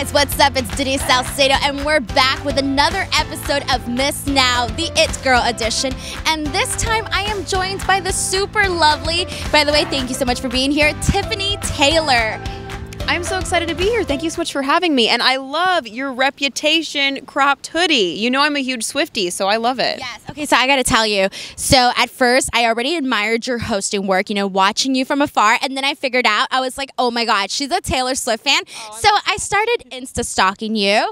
guys, what's up? It's Denise Salcedo, and we're back with another episode of Miss Now, the It Girl edition. And this time I am joined by the super lovely, by the way, thank you so much for being here, Tiffany Taylor. I'm so excited to be here. Thank you so much for having me. And I love your Reputation cropped hoodie. You know I'm a huge Swiftie, so I love it. Yes. Okay, so I got to tell you. So at first, I already admired your hosting work, you know, watching you from afar. And then I figured out, I was like, oh my God, she's a Taylor Swift fan. So I started Insta stalking you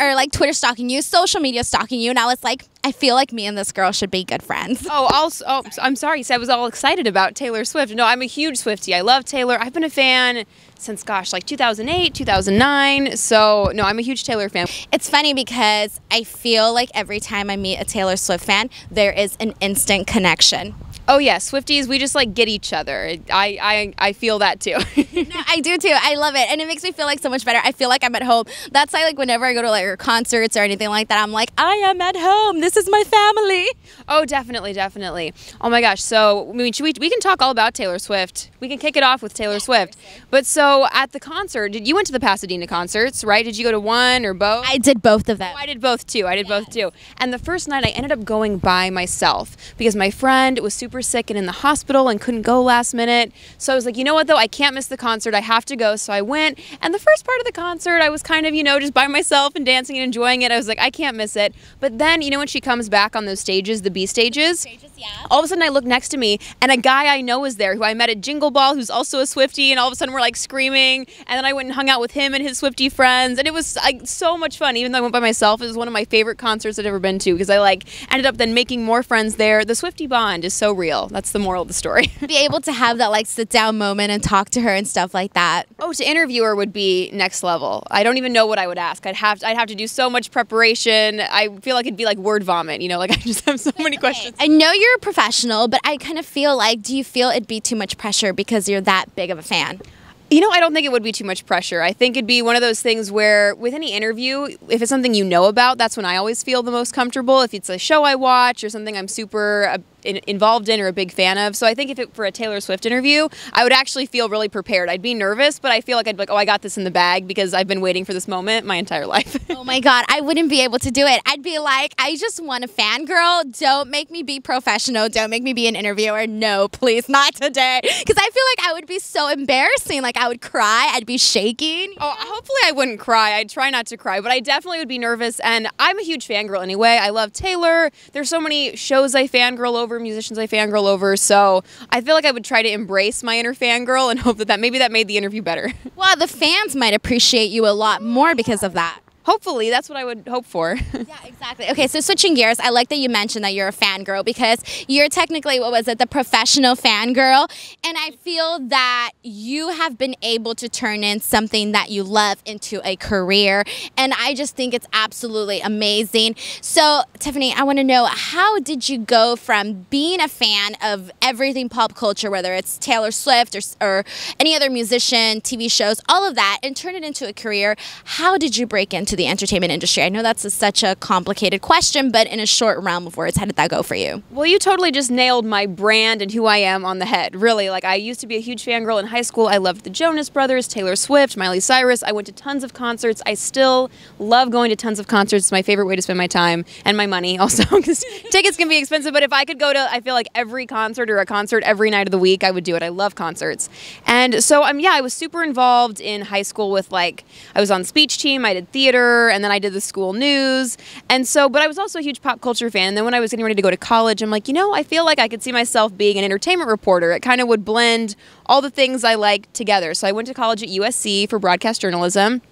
or like Twitter stalking you, social media stalking you. And I was like, I feel like me and this girl should be good friends. I'm sorry. So I was all excited about Taylor Swift. No, I'm a huge Swiftie. I love Taylor. I've been a fan since, gosh, like 2008, 2009. So, no, I'm a huge Taylor fan. It's funny because I feel like every time I meet a Taylor Swift fan, there is an instant connection. Oh yeah, Swifties, we just like get each other. I feel that too. No, I do too. I love it, and it makes me feel like so much better. I feel like I'm at home. That's why, like, whenever I go to like concerts or anything like that, I'm like, I am at home. This is my family. Oh, definitely, definitely. Oh my gosh. So, I mean, we can talk all about Taylor Swift. We can kick it off with Taylor Swift. But so at the concert, you went to the Pasadena concerts, right? Did you go to one or both? I did both of them. Oh, I did both too. Both too. And the first night, I ended up going by myself because my friend was super sick and in the hospital and couldn't go last minute. So I was like, you know what though, I can't miss the concert. I have to go. So I went, and the first part of the concert, I was kind of, you know, just by myself and dancing and enjoying it. I was like, I can't miss it. But then, you know, when she comes back on those stages, the B stages, Yeah. all of a sudden I look next to me and a guy I know is there who I met at Jingle Ball, who's also a Swiftie, and all of a sudden we're like screaming, and then I went and hung out with him and his Swiftie friends, and it was like so much fun. Even though I went by myself, it was one of my favorite concerts I've ever been to because I like ended up then making more friends there. The Swiftie bond is so real. That's the moral of the story. Be able to have that like sit down moment and talk to her and stuff like that. Oh, to interview her would be next level. I don't even know what I would ask. I'd have to do so much preparation. I feel like it'd be like word vomit, you know, like I just have so many questions. I know you're a professional, but I kind of feel like, do you feel it'd be too much pressure because you're that big of a fan? You know, I don't think it would be too much pressure. I think it'd be one of those things where with any interview, if it's something you know about, that's when I always feel the most comfortable. If it's a show I watch or something I'm super involved in or a big fan of. So I think if it for a Taylor Swift interview, I would actually feel really prepared. I'd be nervous, but I feel like I'd be like, oh, I got this in the bag because I've been waiting for this moment my entire life. Oh my God, I wouldn't be able to do it. I'd be like, I just want a fangirl. Don't make me be professional. Don't make me be an interviewer. No, please, not today. Because I feel like I would be so embarrassing. Like I would cry. I'd be shaking. Oh, hopefully I wouldn't cry. I'd try not to cry, but I definitely would be nervous. And I'm a huge fangirl anyway. I love Taylor. There's so many shows I fangirl over, musicians I fangirl over. So I feel like I would try to embrace my inner fangirl and hope that maybe that made the interview better. Well, the fans might appreciate you a lot more because of that. Hopefully, that's what I would hope for. Yeah, exactly. Okay, so switching gears, I like that you mentioned that you're a fangirl because you're technically, what was it, the professional fangirl. And I feel that you have been able to turn in something that you love into a career. And I just think it's absolutely amazing. So, Tiffany, I want to know, how did you go from being a fan of everything pop culture, whether it's Taylor Swift or any other musician, TV shows, all of that, and turn it into a career? How did you break into the entertainment industry? I know that's such a complicated question, but in a short realm of words, how did that go for you? Well, you totally just nailed my brand and who I am on the head. Really, like I used to be a huge fangirl in high school. I loved the Jonas Brothers, Taylor Swift, Miley Cyrus. I went to tons of concerts. I still love going to tons of concerts. It's my favorite way to spend my time and my money also because tickets can be expensive, but if I could go to, I feel like every concert or a concert every night of the week, I would do it. I love concerts. And so, yeah, I was super involved in high school with like, I was on speech team, I did theater, and then I did the school news. And so, but I was also a huge pop culture fan. And then when I was getting ready to go to college, I'm like, you know, I feel like I could see myself being an entertainment reporter. It kind of would blend all the things I like together. So I went to college at USC for broadcast journalism.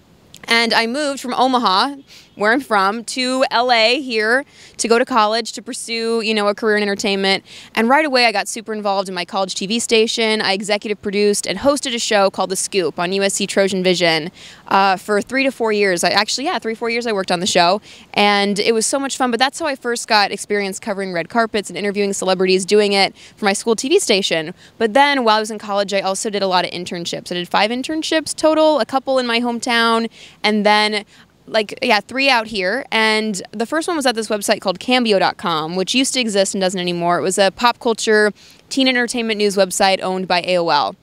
And I moved from Omaha, where I'm from, to LA here to go to college to pursue, you know, a career in entertainment. And right away I got super involved in my college TV station. I executive produced and hosted a show called The Scoop on USC Trojan Vision for 3 to 4 years. 3-4 years I worked on the show. And it was so much fun. But that's how I first got experience covering red carpets and interviewing celebrities, doing it for my school TV station. But then while I was in college, I also did a lot of internships. I did 5 internships total, a couple in my hometown, and then 3 out here. And the first one was at this website called Cambio.com, which used to exist and doesn't anymore. It was a pop culture teen entertainment news website owned by AOL.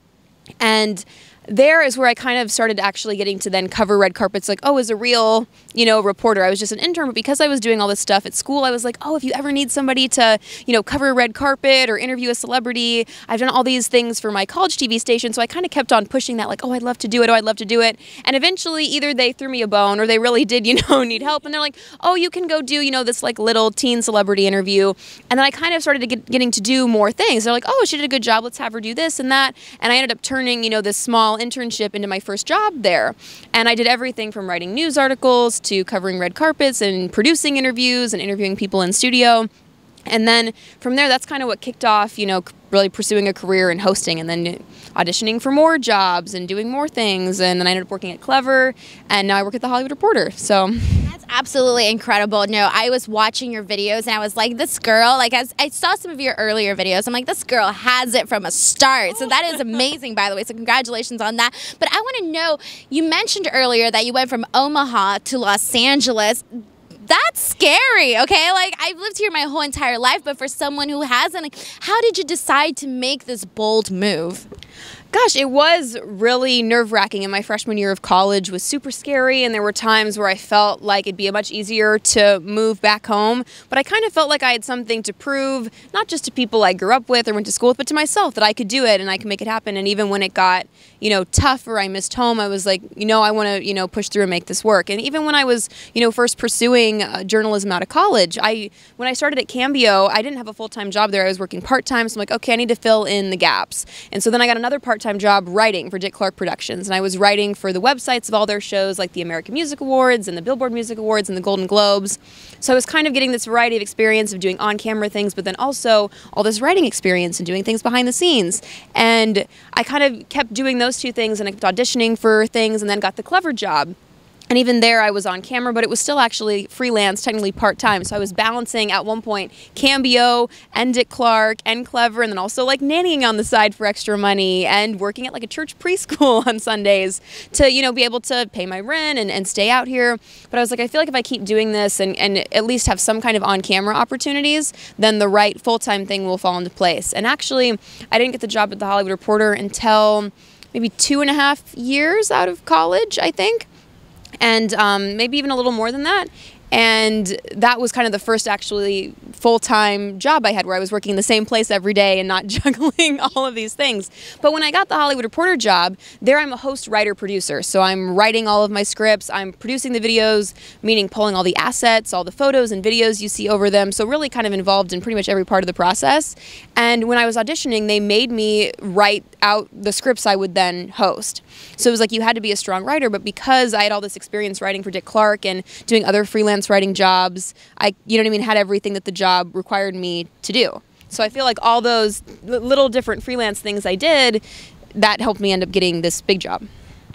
And there is where I kind of started actually getting to then cover red carpets, like, oh, as a real, reporter. I was just an intern, but because I was doing all this stuff at school, I was like, oh, if you ever need somebody to, cover a red carpet or interview a celebrity, I've done all these things for my college TV station, so I kind of kept on pushing that, like, oh, I'd love to do it, oh, I'd love to do it, and eventually either they threw me a bone or they really did, need help, and they're like, oh, you can go do, this, like, little teen celebrity interview, and then I kind of started getting to do more things. They're like, oh, she did a good job, let's have her do this and that, and I ended up turning, this small internship into my first job there. And I did everything from writing news articles to covering red carpets and producing interviews and interviewing people in studio. And then from there, that's kind of what kicked off, really pursuing a career in hosting and then auditioning for more jobs and doing more things. And then I ended up working at Clevver, and now I work at The Hollywood Reporter. So that's absolutely incredible. No, I was watching your videos and I was like, this girl, like, as I saw some of your earlier videos, I'm like, this girl has it from a start. So that is amazing, by the way. So congratulations on that. But I want to know, you mentioned earlier that you went from Omaha to Los Angeles. That's scary, okay? Like, I've lived here my whole entire life, but for someone who hasn't, like, how did you decide to make this bold move? Gosh, it was really nerve-wracking, and my freshman year of college was super scary, and there were times where I felt like it'd be much easier to move back home, but I kind of felt like I had something to prove, not just to people I grew up with or went to school with, but to myself, that I could do it and I could make it happen. And even when it got, tough or I missed home, I was like, I want to, push through and make this work. And even when I was, first pursuing journalism out of college, when I started at Cambio, I didn't have a full-time job there. I was working part-time, so I'm like, okay, I need to fill in the gaps. And so then I got another part-time job writing for Dick Clark Productions, and I was writing for the websites of all their shows, like the American Music Awards and the Billboard Music Awards and the Golden Globes. So I was kind of getting this variety of experience of doing on-camera things, but then also all this writing experience and doing things behind the scenes. And I kind of kept doing those two things, and I kept auditioning for things, and then got the Clevver job. And even there, I was on camera, but it was still actually freelance, technically part-time. So I was balancing, at one point, Cambio and Dick Clark and Clevver, and then also like nannying on the side for extra money and working at like a church preschool on Sundays to, be able to pay my rent and stay out here. But I was like, I feel like if I keep doing this and at least have some kind of on-camera opportunities, then the right full-time thing will fall into place. And actually, I didn't get the job at The Hollywood Reporter until maybe 2.5 years out of college, I think. And maybe even a little more than that. And that was kind of the first actually full-time job I had, where I was working in the same place every day and not juggling all of these things. But when I got the Hollywood Reporter job, there I'm a host, writer, producer. So I'm writing all of my scripts, I'm producing the videos, meaning pulling all the assets, all the photos and videos you see over them. So really kind of involved in pretty much every part of the process. And when I was auditioning, they made me write out the scripts I would then host. So it was like you had to be a strong writer, but because I had all this experience writing for Dick Clark and doing other freelance writing jobs, I, had everything that the job required me to do. So I feel like all those little different freelance things I did, that helped me end up getting this big job.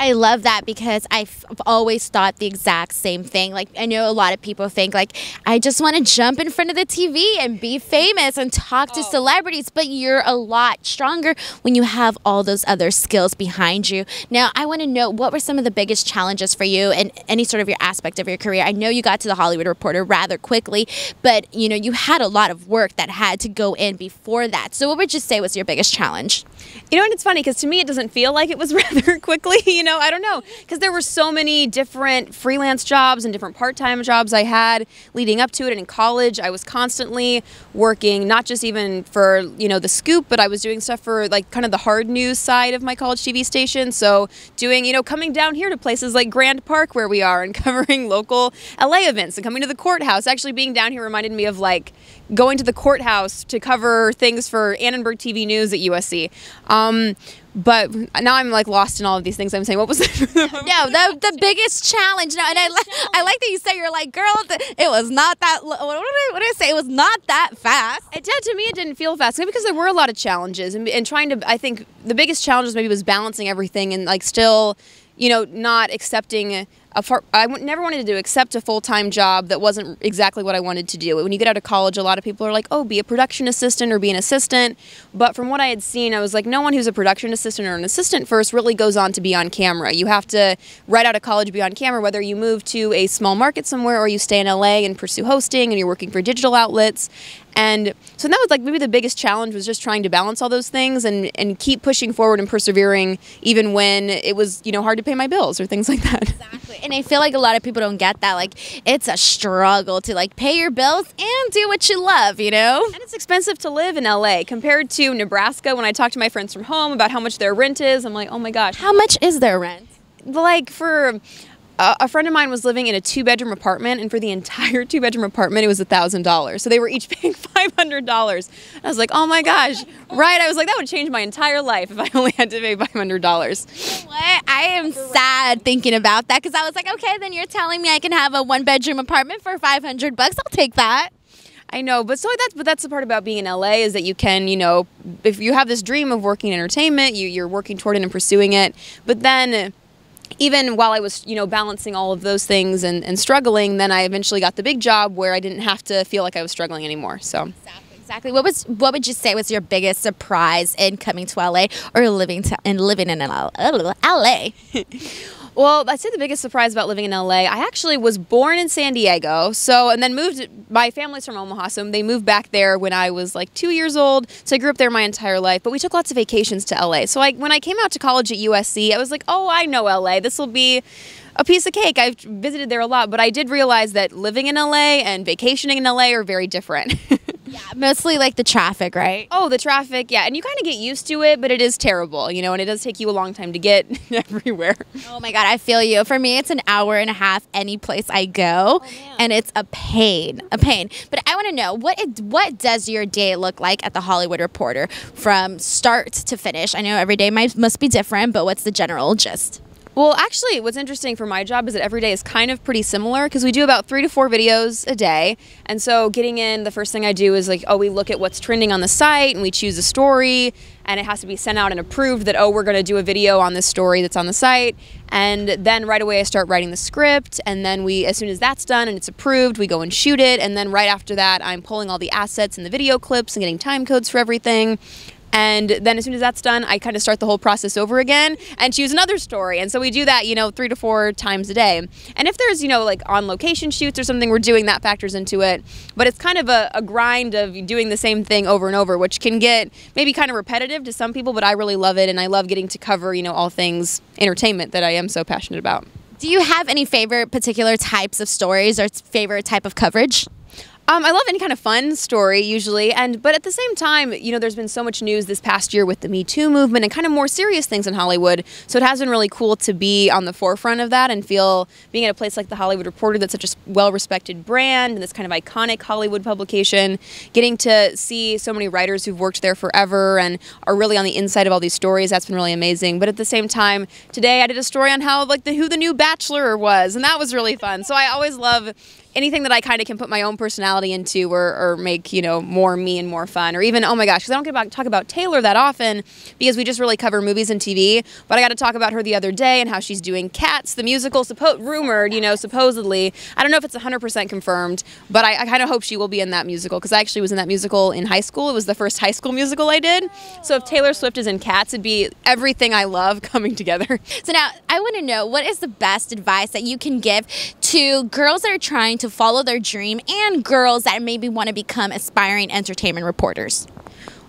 I love that because I've always thought the exact same thing. Like, I know a lot of people think, like, I just want to jump in front of the TV and be famous and talk to celebrities, but you're a lot stronger when you have all those other skills behind you. Now, I want to know, what were some of the biggest challenges for you in any sort of your aspect of your career? I know you got to The Hollywood Reporter rather quickly, but, you had a lot of work that had to go in before that. So what would you say was your biggest challenge? And it's funny because to me it doesn't feel like it was rather quickly, I don't know, because there were so many different freelance jobs and different part-time jobs I had leading up to it. And in college, I was constantly working, not just even for, the scoop, but I was doing stuff for like kind of the hard news side of my college TV station. So doing, coming down here to places like Grand Park where we are and covering local LA events and coming to the courthouse. Actually being down here reminded me of like going to the courthouse to cover things for Annenberg TV News at USC. But now I'm like lost in all of these things I'm saying. What was it? No, the biggest challenge. No, and I like that you say, you're like, girl, it was not that, what did I say? It was not that fast. It did, to me, it didn't feel fast. Maybe because there were a lot of challenges and trying to, I think the biggest challenges maybe was balancing everything and like still, not accepting I never wanted to accept a full-time job that wasn't exactly what I wanted to do. When you get out of college, a lot of people are like, oh, be a production assistant or be an assistant. But from what I had seen, I was like, no one who's a production assistant or an assistant first really goes on to be on camera. You have to, right out of college, be on camera, whether you move to a small market somewhere or you stay in LA and pursue hosting and you're working for digital outlets. And so that was like maybe the biggest challenge, was just trying to balance all those things and keep pushing forward and persevering even when it was, you know, hard to pay my bills or things like that. Exactly. And I feel like a lot of people don't get that. Like, it's a struggle to like pay your bills and do what you love, you know? And it's expensive to live in LA compared to Nebraska. When I talk to my friends from home about how much their rent is, I'm like, oh my gosh. How much is their rent? Like for a friend of mine was living in a 2-bedroom apartment, and for the entire 2-bedroom apartment, it was $1,000. So they were each paying $500. I was like, oh my gosh, right? I was like, that would change my entire life if I only had to pay $500. You know what? I am sad thinking about that, because I was like, okay, then you're telling me I can have a 1-bedroom apartment for $500. I'll take that. I know, but that's the part about being in LA, is that you can, you know, if you have this dream of working in entertainment, you're working toward it and pursuing it. But then, even while I was, you know, balancing all of those things and struggling, then I eventually got the big job where I didn't have to feel like I was struggling anymore. So Exactly. What would you say was your biggest surprise in coming to LA or living in LA? Well, I'd say the biggest surprise about living in LA, I actually was born in San Diego, and then moved, my family's from Omaha, so they moved back there when I was like 2 years old, so I grew up there my entire life, but we took lots of vacations to LA. So when I came out to college at USC, I was like, oh, I know LA, this will be a piece of cake. I've visited there a lot, but I did realize that living in LA and vacationing in LA are very different. Yeah, mostly like the traffic, right? Oh, the traffic, yeah. And you kind of get used to it, but it is terrible, you know, and it does take you a long time to get everywhere. Oh my God, I feel you. For me, it's an hour and a half any place I go, and it's a pain, But I want to know, what does your day look like at The Hollywood Reporter from start to finish? I know every day must be different, but what's the general gist? Well, actually, what's interesting for my job is that every day is kind of pretty similar, because we do about 3 to 4 videos a day. And so getting in, the first thing I do is like, we look at what's trending on the site and we choose a story, and it has to be sent out and approved that, we're going to do a video on this story that's on the site. And then right away I start writing the script, and then as soon as that's done and it's approved, we go and shoot it. And then right after that, I'm pulling all the assets and the video clips and getting time codes for everything. And then as soon as that's done, I kind of start the whole process over again and choose another story. And so we do that, 3 to 4 times a day. And if there's, like on location shoots or something we're doing, that factors into it. But it's kind of a grind of doing the same thing over and over, which can get maybe kind of repetitive to some people, but I really love it. And I love getting to cover, all things entertainment that I am so passionate about. Do you have any favorite particular types of stories or favorite type of coverage? I love any kind of fun story usually, but at the same time, there's been so much news this past year with the Me Too movement and kind of more serious things in Hollywood. So it has been really cool to be on the forefront of that and being at a place like the Hollywood Reporter, that's such a well-respected brand and this kind of iconic Hollywood publication, getting to see so many writers who've worked there forever and are really on the inside of all these stories. That's been really amazing. But at the same time, today I did a story on how who the new Bachelor was, and that was really fun. So I always love anything that I kind of can put my own personality into or make, more me and more fun. Or even, oh my gosh, because I don't get to talk about Taylor that often because we just really cover movies and TV. But I got to talk about her the other day and how she's doing Cats, the musical, rumored, supposedly. I don't know if it's 100% confirmed, but I kind of hope she will be in that musical, because I actually was in that musical in high school. It was the first high school musical I did. So if Taylor Swift is in Cats, it'd be everything I love coming together. So now I want to know, what is the best advice that you can give to girls that are trying to follow their dream and girls that maybe want to become aspiring entertainment reporters?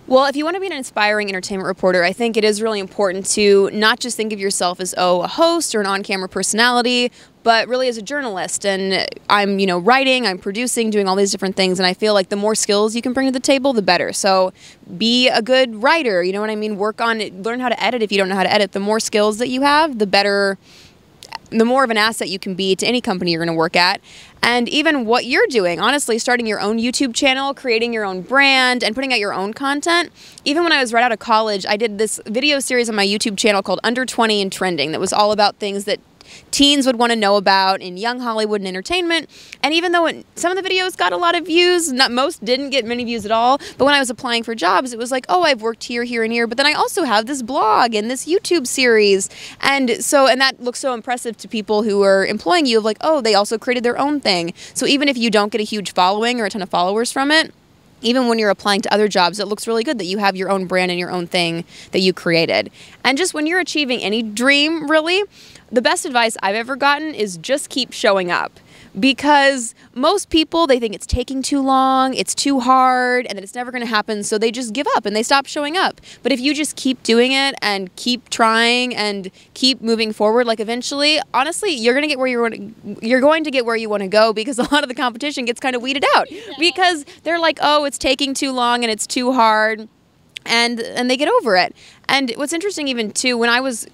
Well, if you want to be an inspiring entertainment reporter, I think it is really important to not just think of yourself as, a host or an on-camera personality, but really as a journalist. And I'm, writing, I'm producing, doing all these different things. And I feel like the more skills you can bring to the table, the better. So be a good writer, you know what I mean? Work on it, learn how to edit if you don't know how to edit. The more skills that you have, the better, the more of an asset you can be to any company you're going to work at. And even what you're doing, honestly, starting your own YouTube channel, creating your own brand, and putting out your own content. Even when I was right out of college, I did this video series on my YouTube channel called Under 20 and Trending that was all about things that teens would want to know about in young Hollywood and entertainment. And even though some of the videos got a lot of views, most didn't get many views at all, but when I was applying for jobs, it was like, I've worked here, here, and here, but then I also have this blog and this YouTube series. And that looks so impressive to people who are employing you, of like, they also created their own thing. So even if you don't get a huge following or a ton of followers from it, even when you're applying to other jobs, it looks really good that you have your own brand and your own thing that you created. And just when you're achieving any dream, really, the best advice I've ever gotten is just keep showing up. because most people, they think it's taking too long, it's too hard, and that it's never going to happen, so they just give up and they stop showing up. But if you just keep doing it and keep trying and keep moving forward, like eventually, honestly, you're going to get where you're going to get where you want to go, because a lot of the competition gets kind of weeded out because they're like, oh, it's taking too long and it's too hard, and they get over it. And what's interesting even too, when I was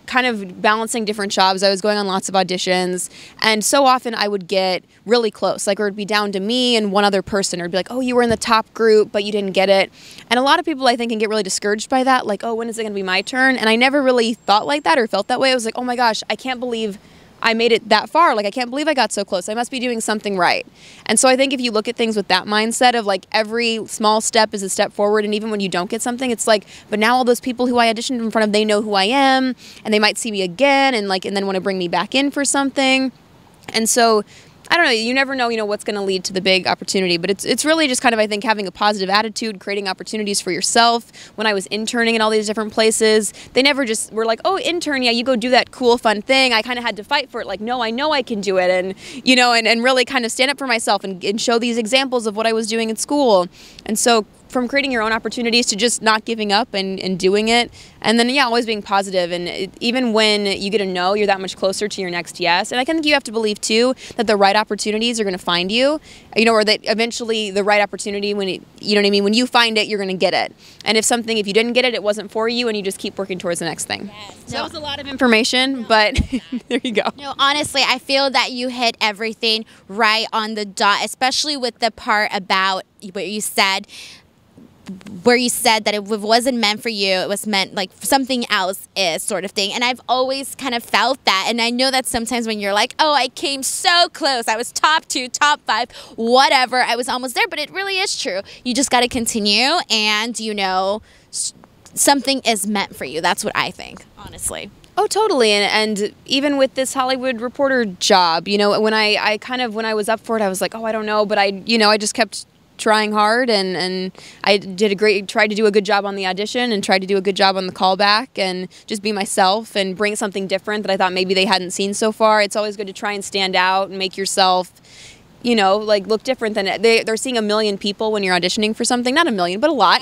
kind of balancing different jobs, I was going on lots of auditions, and so often I would get really close, like it would be down to me and one other person, or it'd be like, oh, you were in the top group but you didn't get it. And a lot of people, I think, can get really discouraged by that, like, oh, when is it going to be my turn? And I never really thought like that or felt that way. I was like, oh my gosh, I can't believe I made it that far. Like, I can't believe I got so close. I must be doing something right. And so I think if you look at things with that mindset of like every small step is a step forward, and even when you don't get something, it's like, but now all those people who I auditioned in front of, they know who I am, and they might see me again and then want to bring me back in for something. And so I don't know, you never know, what's going to lead to the big opportunity, but it's really just kind of, I think, having a positive attitude, creating opportunities for yourself. When I was interning in all these different places, they never just were like, oh, intern, yeah, you go do that cool, fun thing. I kind of had to fight for it, like, no, I know I can do it, and, and really kind of stand up for myself and show these examples of what I was doing in school. And so from creating your own opportunities to just not giving up and doing it. And then, yeah, always being positive. And even when you get a no, you're that much closer to your next yes. And I think you have to believe, too, that the right opportunities are going to find you, or that eventually the right opportunity, when when you find it, you're going to get it. And if you didn't get it, it wasn't for you, and you just keep working towards the next thing. Yes. So that was a lot of information, but there you go. No, honestly, I feel that you hit everything right on the dot, especially with the part about what you said, where you said that it wasn't meant for you, it was meant like something else is, sort of thing. And I've always kind of felt that, and I know that sometimes when you're like, oh, I came so close, I was top 2, top 5, whatever, I was almost there, but it really is true. You just got to continue, and something is meant for you. That's what I think, honestly. Oh, totally. And even with this Hollywood Reporter job, when I was up for it, I was like, oh, I don't know, but I just kept trying hard, and I tried to do a good job on the audition, and tried to do a good job on the callback, and just be myself and bring something different that I thought maybe they hadn't seen so far. It's always good to try and stand out and make yourself, like look different than they're seeing a million people when you're auditioning for something. Not a million, but a lot,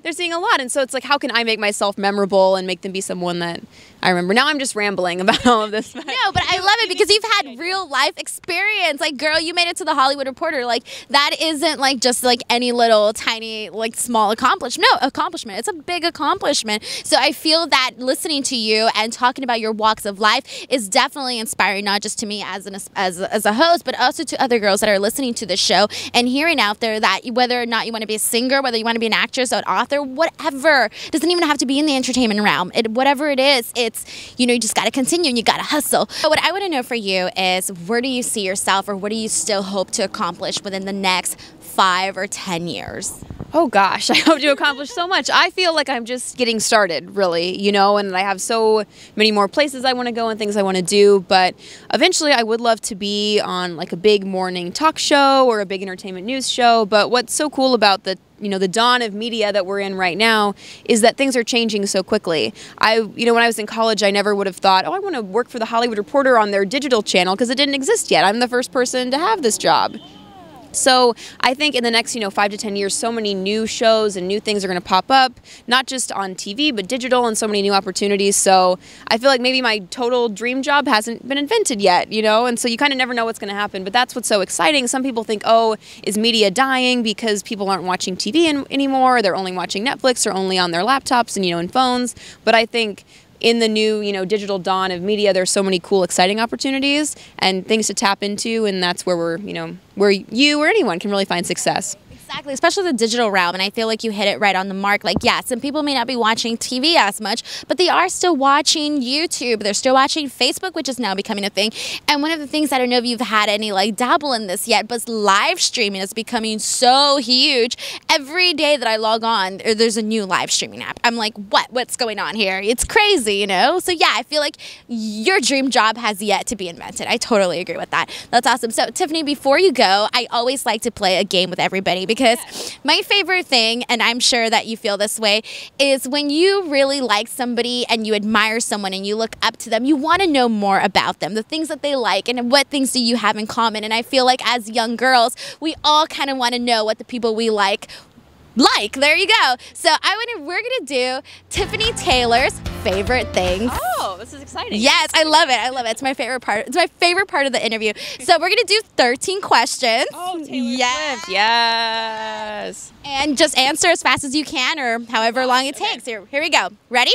They're seeing a lot, and so it's like, how can I make myself memorable and make them be someone that I remember? Now I'm just rambling about all of this. No, but I love it because you've had real life experience. Like, girl, you made it to the Hollywood Reporter. Like, that isn't like just like any little tiny like small accomplishment. No, accomplishment. It's a big accomplishment. So I feel that listening to you and talking about your walks of life is definitely inspiring, not just to me as a host, but also to other girls that are listening to the show and hearing out there that whether or not you want to be a singer, whether you want to be an actress or an author, whatever, doesn't even have to be in the entertainment realm. Whatever it is, it's, you just got to continue and you got to hustle. So what I want to know for you is, where do you see yourself, or what do you still hope to accomplish within the next 5 or 10 years? Oh gosh, I hope to accomplish so much. I feel like I'm just getting started, really, and I have so many more places I want to go and things I want to do, but eventually I would love to be on like a big morning talk show or a big entertainment news show. But what's so cool about the dawn of media that we're in right now is that things are changing so quickly. When I was in college, I never would have thought, oh, I want to work for the Hollywood Reporter on their digital channel, because it didn't exist yet. I'm the first person to have this job. So I think in the next, 5 to 10 years, so many new shows and new things are going to pop up, not just on TV, but digital, and so many new opportunities. So I feel like maybe my total dream job hasn't been invented yet, and so you kind of never know what's going to happen. But that's what's so exciting. Some people think, oh, is media dying because people aren't watching TV anymore? They're only watching Netflix or only on their laptops and, and phones. But I think in the new, digital dawn of media, there's so many cool, exciting opportunities and things to tap into, and that's where where you or anyone can really find success. Exactly, especially the digital realm, and I feel like you hit it right on the mark. Like, yeah, some people may not be watching TV as much, but they are still watching YouTube. They're still watching Facebook, which is now becoming a thing. And one of the things, I don't know if you've had any dabble in this yet, but live streaming is becoming so huge. Every day that I log on, there's a new live streaming app. I'm like, what's going on here? It's crazy, So yeah, I feel like your dream job has yet to be invented. I totally agree with that. That's awesome. So Tiffany, before you go, I always like to play a game with everybody, because my favorite thing, and I'm sure that you feel this way, is when you really like somebody and you admire someone and you look up to them, you want to know more about them, the things that they like, and what things do you have in common. And I feel like as young girls, we all kind of want to know what the people we like. There you go. So we're gonna do Tiffany Taylor's favorite things. Oh, this is exciting. Yes, I love it. I love it. It's my favorite part. It's my favorite part of the interview. So we're gonna do 13 questions. Oh, Taylor Swift. Yes. And just answer as fast as you can, or however long it takes. Here we go. Ready?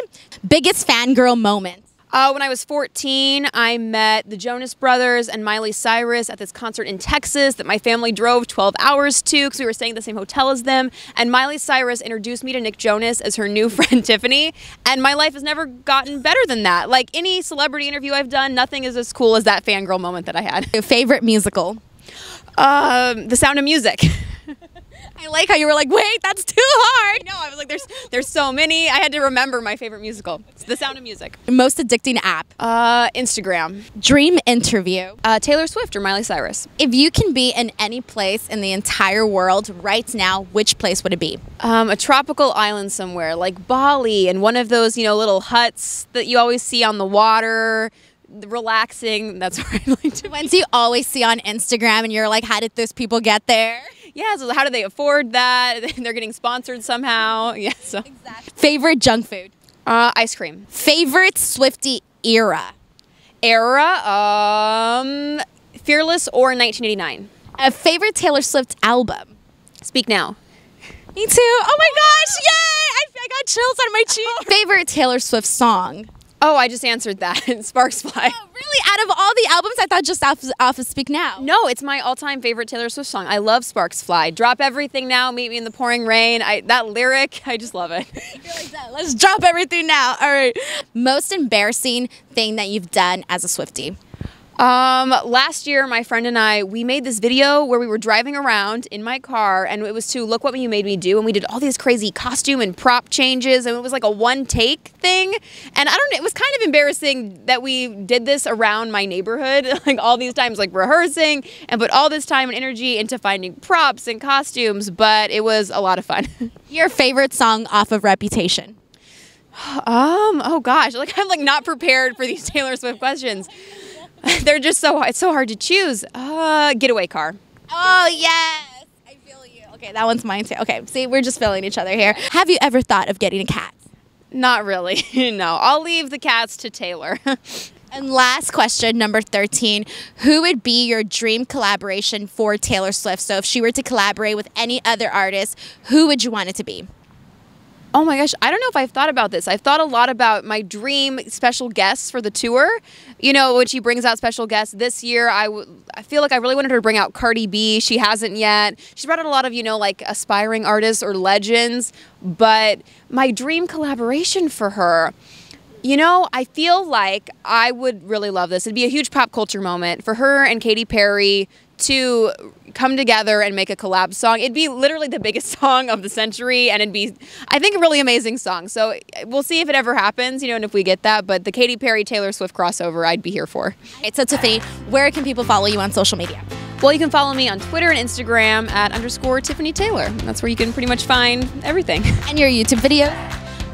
Biggest fangirl moment. When I was 14, I met the Jonas Brothers and Miley Cyrus at this concert in Texas that my family drove 12 hours to because we were staying at the same hotel as them. And Miley Cyrus introduced me to Nick Jonas as her new friend Tiffany. And my life has never gotten better than that. Like any celebrity interview I've done, nothing is as cool as that fangirl moment that I had. Your favorite musical? The Sound of Music. I like how you were like, wait, that's too hard. No, I was like, there's so many. I had to remember my favorite musical. It's The Sound of Music. Most addicting app? Instagram. Dream interview? Taylor Swift or Miley Cyrus. If you can be in any place in the entire world right now, which place would it be? A tropical island somewhere, like Bali, and one of those, little huts that you always see on the water. Relaxing. That's where I like to be. Ones you always see on Instagram and you're like, how did those people get there? Yeah, so how do they afford that? They're getting sponsored somehow. Yeah, so. Exactly. Favorite junk food? Ice cream. Favorite Swiftie era? Fearless or 1989. A favorite Taylor Swift album? Speak Now. Me too. Oh my gosh, yay! I got chills on my cheek. Favorite Taylor Swift song? Oh, I just answered that. Sparks Fly. Oh, really? Out of all the albums, I thought just off of Speak Now. No, it's my all-time favorite Taylor Swift song. I love Sparks Fly. Drop everything now, meet me in the pouring rain. That lyric, I just love it. You're like that. Let's drop everything now. All right. Most embarrassing thing that you've done as a Swiftie? Last year, my friend and I, we made this video where we were driving around in my car, and it was to Look What You Made Me Do, and we did all these crazy costume and prop changes, and it was like a one-take thing, and I don't know, it was kind of embarrassing that we did this around my neighborhood, like all these times, like rehearsing, and put all this time and energy into finding props and costumes, but it was a lot of fun. Your favorite song off of Reputation? Oh gosh, like I'm like not prepared for these Taylor Swift questions. They're just it's so hard to choose. Getaway Car. Oh, yes. I feel you. Okay, that one's mine too. Okay, see, we're just feeling each other here. Have you ever thought of getting a cat? Not really. No, I'll leave the cats to Taylor. And last question, number 13. Who would be your dream collaboration for Taylor Swift? So if she were to collaborate with any other artist, who would you want it to be? Oh my gosh, I don't know if I've thought about this. I've thought a lot about my dream special guests for the tour. When she brings out special guests this year, I feel like I really wanted her to bring out Cardi B. She hasn't yet. She's brought out a lot of, like aspiring artists or legends. But my dream collaboration for her, I feel like I would really love this. It'd be a huge pop culture moment for her and Katy Perry to come together and make a collab song. It'd be literally the biggest song of the century, and it'd be, I think, a really amazing song. So we'll see if it ever happens, and if we get that, but the Katy Perry Taylor Swift crossover, I'd be here for. All right, so Tiffany, where can people follow you on social media? Well, you can follow me on Twitter and Instagram at _Tiffany Taylor. That's where you can pretty much find everything. And your YouTube video?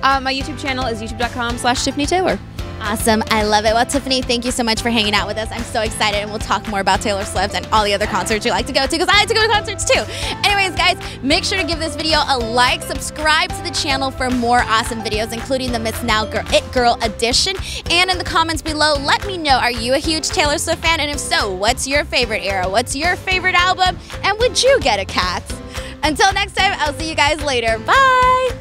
My YouTube channel is youtube.com/Tiffany Taylor. Awesome. I love it. Well, Tiffany, thank you so much for hanging out with us. I'm so excited, and we'll talk more about Taylor Swift and all the other concerts you like to go to, because I like to go to concerts too. Anyways, guys, make sure to give this video a like, subscribe to the channel for more awesome videos, including the Miss Now It Girl edition. And in the comments below, let me know, are you a huge Taylor Swift fan? And if so, what's your favorite era? What's your favorite album? And would you get a cat? Until next time, I'll see you guys later. Bye!